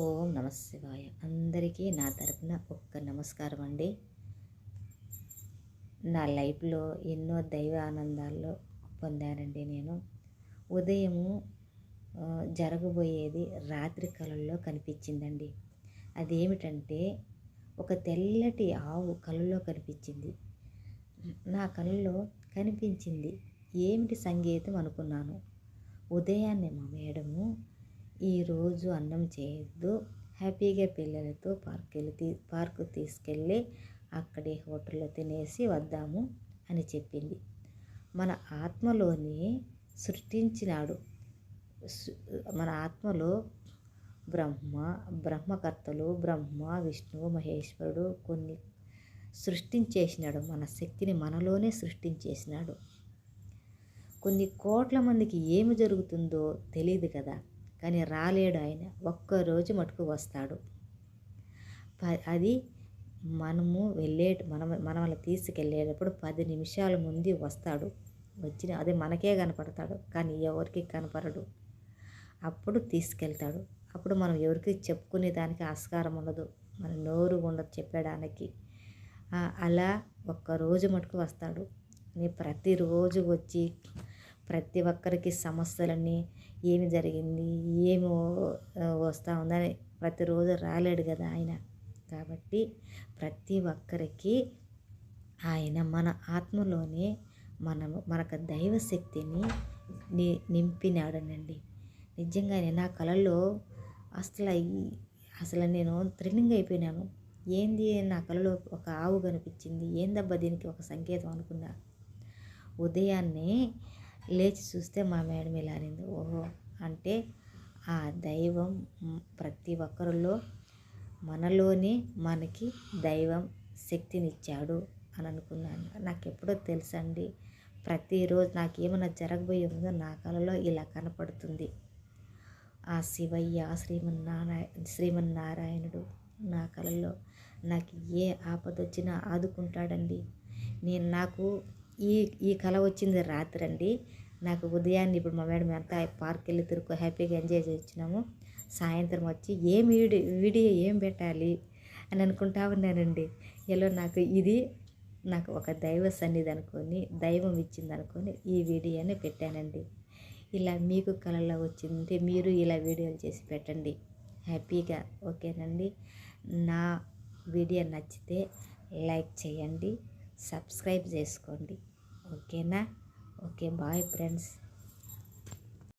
ఓం నమ శివాయ. అందరికీ నా తరపున ఒక్క నమస్కారం అండి. నా లైఫ్లో ఎన్నో దైవ ఆనందాల్లో పొందానండి నేను. ఉదయము జరగబోయేది రాత్రి కలలో కనిపించిందండి. అదేమిటంటే ఒక తెల్లటి ఆవు కలలో కనిపించింది. నా కలలో కనిపించింది. ఏమిటి సంగీతం అనుకున్నాను. ఉదయాన్నే మా మేడము ఈరోజు అన్నం చేయొద్దు, హ్యాపీగా పిల్లలతో పార్కు తీసుకెళ్ళి అక్కడే హోటల్లో తినేసి వద్దాము అని చెప్పింది. మన ఆత్మలోని సృష్టించినాడు. మన ఆత్మలో బ్రహ్మకర్తలు బ్రహ్మ, విష్ణువు, మహేశ్వరుడు కొన్ని సృష్టించేసినాడు. మన శక్తిని మనలోనే సృష్టించేసినాడు. కొన్ని కోట్ల మందికి ఏమి జరుగుతుందో తెలియదు కదా, కానీ రాలేడు ఆయన. ఒక్కరోజు మటుకు వస్తాడు. అది మనము మనల్ని తీసుకెళ్ళేటప్పుడు 10 నిమిషాల ముందు వస్తాడు. అదే మనకే కనపడతాడు, కానీ ఎవరికి కనపడడు. అప్పుడు తీసుకెళ్తాడు. అప్పుడు మనం ఎవరికి చెప్పుకునే దానికి ఆస్కారం ఉండదు, మన నోరు ఉండదు చెప్పడానికి. అలా ఒక్కరోజు మటుకు వస్తాడు. ప్రతిరోజు వచ్చి ప్రతి ఒక్కరికి సమస్యలన్నీ ఏమి జరిగింది, ఏమి వస్తూ ఉందని ప్రతిరోజు రాలేడు కదా ఆయన. కాబట్టి ప్రతి ఒక్కరికి ఆయన మన ఆత్మలోనే మనకు దైవశక్తిని నింపినాడనండి. నిజంగానే నా కళలో అసలు నేను థ్రిల్లింగ్ అయిపోయినాను. ఏంది నా కళలో ఒక ఆవు కనిపించింది, ఏందబ్బా దీనికి ఒక సంకేతం అనుకున్నా. ఉదయాన్నే లేచి చూస్తే మా మేడం ఇలా అనింది. ఓహో, అంటే ఆ దైవం ప్రతి ఒక్కరిలో మనలోనే మనకి దైవం శక్తినిచ్చాడు అని అనుకున్నాను. నాకు ఎప్పుడో తెలుసండి. ప్రతిరోజు నాకు ఏమైనా జరగబోయే ఉందో నా కళలో ఇలా కనపడుతుంది. ఆ శివయ్య శ్రీమన్నారాయణుడు నా కళలో నాకు ఏ ఆపద వచ్చినా ఆదుకుంటాడండి. నాకు ఈ కళ వచ్చింది రాత్రి అండి. నాకు ఉదయాన్నే ఇప్పుడు మా మేడం అంతా పార్క్ వెళ్ళి తిరుగు హ్యాపీగా ఎంజాయ్ చేసినాము. సాయంత్రం వచ్చి వీడియో ఏం పెట్టాలి అని అనుకుంటా ఉన్నానండి. ఎలా నాకు ఒక దైవ సన్నిధి అనుకొని, దైవం ఇచ్చింది అనుకొని ఈ వీడియోని పెట్టానండి. ఇలా మీకు కళలో వచ్చిందంటే మీరు ఇలా వీడియోలు చేసి పెట్టండి హ్యాపీగా. ఓకేనండి. నా వీడియో నచ్చితే లైక్ చేయండి, సబ్స్క్రైబ్ చేసుకోండి. ఓకేనా? Okay, bye friends.